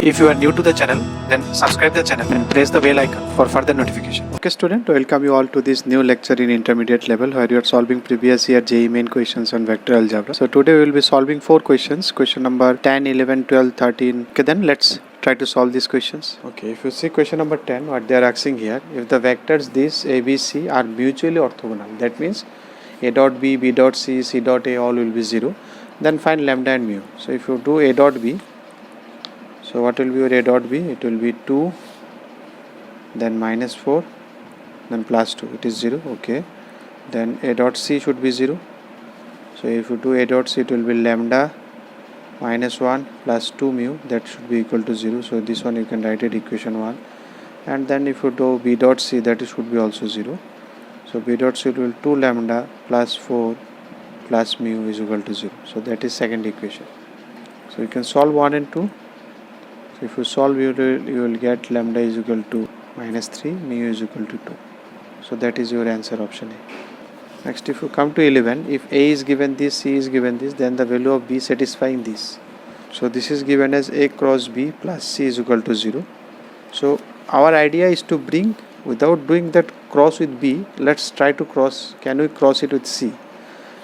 If you are new to the channel, then subscribe the channel and press the bell icon for further notification. Okay student, welcome you all to this new lecture in intermediate level where you are solving previous year JEE Main questions on vector algebra. So today we will be solving 4 questions, question number 10, 11, 12, 13. Okay, then let's try to solve these questions. Okay, if you see question number 10, what they are asking here, if the vectors this A, B, C are mutually orthogonal, that means A dot B, B dot C, C dot A all will be 0, then find lambda and mu. So if you do A dot B, so what will be your A dot B? It will be 2, then minus 4, then plus 2. It is 0. Okay. Then A dot C should be 0. So if you do A dot C, it will be lambda minus 1 plus 2 mu. That should be equal to 0. So this one you can write it equation 1. And then if you do B dot C, that should be also 0. So B dot C will be 2 lambda plus 4 plus mu is equal to 0. So that is second equation. So you can solve 1 and 2. So if you solve, you will get lambda is equal to minus 3, mu is equal to 2. So that is your answer, option A. Next, if you come to 11, if A is given this, C is given this, then the value of B satisfying this. So this is given as A cross B plus C is equal to 0. So our idea is to bring, without doing that cross with B, let's try to cross, can we cross it with C?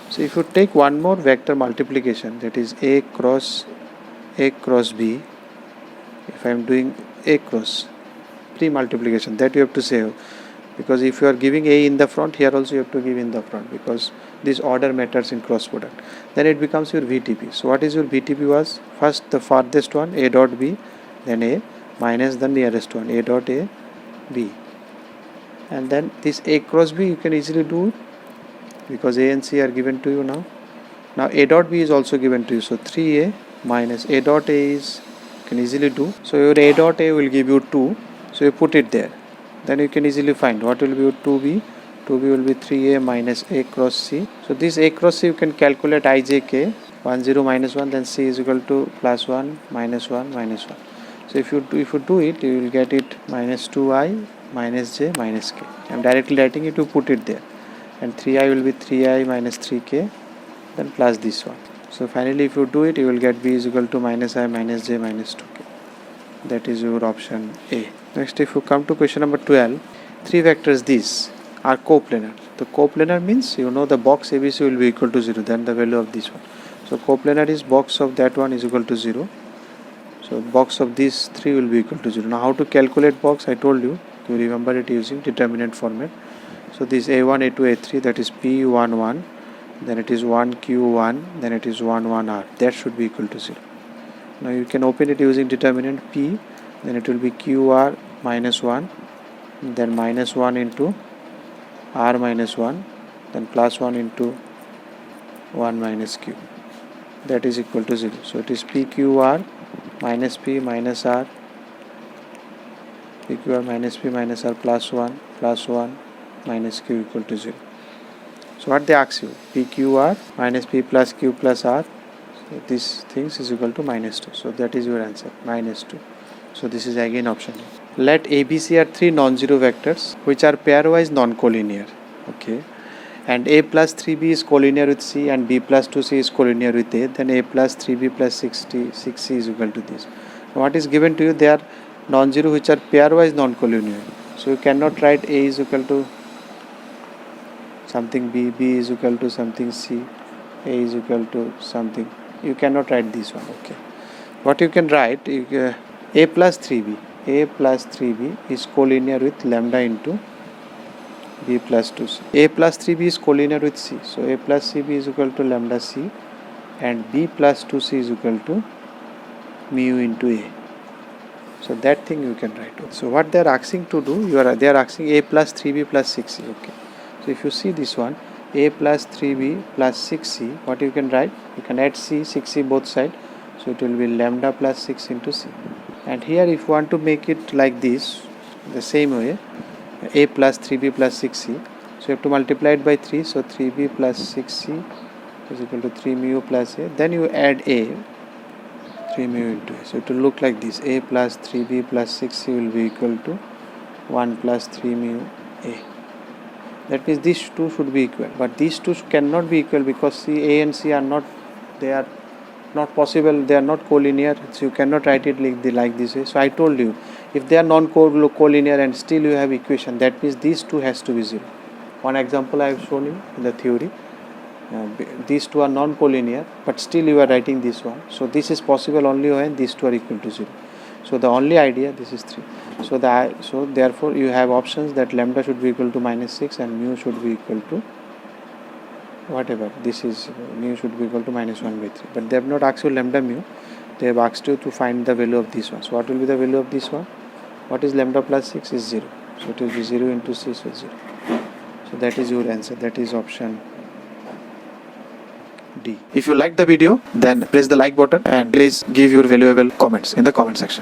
So if you take one more vector multiplication, that is A cross B, if I am doing A cross pre-multiplication, that you have to say, because if you are giving A in the front, here also you have to give in the front, because this order matters in cross product. Then it becomes your VTP. So what is your VTP was? First the farthest one, A dot B, then A, minus the nearest one, A dot A, B. And then this A cross B you can easily do it, because A and C are given to you now. Now A dot B is also given to you. So 3A minus A dot A is, can easily do. So your A dot A will give you 2. So you put it there. Then you can easily find what will be your 2B. 2B will be 3A minus A cross C. So this A cross C you can calculate IJK. 1 0 minus 1, then C is equal to plus 1 minus 1 minus 1. So if you do it, you will get it minus 2I minus J minus K. I am directly writing it, you put it there. And 3I will be 3I minus 3K, then plus this one. So finally if you do it, you will get B is equal to minus I minus J minus 2K. That is your option A. Next, if you come to question number 12, 3 vectors these are coplanar. The coplanar means, you know, the box ABC will be equal to 0, then the value of this one. So coplanar is box of that one is equal to 0. So box of these 3 will be equal to 0. Now how to calculate box, I told you, you remember it using determinant format. So this A1, A2, A3, that is P11, then it is 1Q1, then it is 11R. That should be equal to 0. Now you can open it using determinant P, then it will be QR minus 1, then minus 1 into R minus 1, then plus 1 into 1 minus Q. That is equal to 0. So it is PQR minus P minus R, PQR minus P minus R plus 1 minus Q equal to 0. So what they ask you, PQR minus P plus Q plus R, so these things is equal to minus 2. So that is your answer, minus 2. So this is again option A. Let ABC are 3 non-zero vectors which are pairwise non-collinear. Okay. And A plus 3B is collinear with C and B plus 2C is collinear with A. Then A plus 3B plus 6C is equal to this. Now what is given to you? They are non-zero which are pairwise non-collinear. So you cannot write A is equal to something B, B is equal to something C, A is equal to something. You cannot write this one. Okay. What you can write, A plus 3B. A plus 3B is collinear with lambda into B plus 2C. A plus 3B is collinear with C. So A plus CB is equal to lambda C and B plus 2C is equal to mu into A. So that thing you can write. So what they are asking to do, they are asking A plus 3B plus 6C. Okay. So if you see this one, A plus 3B plus 6C, what you can write? You can add C, 6C both sides. So it will be lambda plus 6 into C. And here if you want to make it like this, the same way, A plus 3B plus 6C. So you have to multiply it by 3. So 3B plus 6C is equal to 3 mu plus A. Then you add A, 3 mu into A. So it will look like this. A plus 3B plus 6C will be equal to 1 plus 3 mu A. That means these two should be equal. But these two cannot be equal because A and C are not, they are not possible, they are not collinear, so you cannot write it like this way. So I told you, if they are non-collinear and still you have equation, that means these two has to be 0. One example I have shown you in the theory. These two are non-collinear, but still you are writing this one. So this is possible only when these two are equal to 0. So the only idea, this is 3. So therefore you have options that lambda should be equal to -6 and mu should be equal to whatever. This is mu should be equal to -1/3. But they have not asked you lambda mu. They have asked you to find the value of this one. So what will be the value of this one? What is lambda plus 6 is 0. So it will be 0 into 6 is 0. So that is your answer. That is option D. If you like the video, then press the like button and please give your valuable comments in the comment section.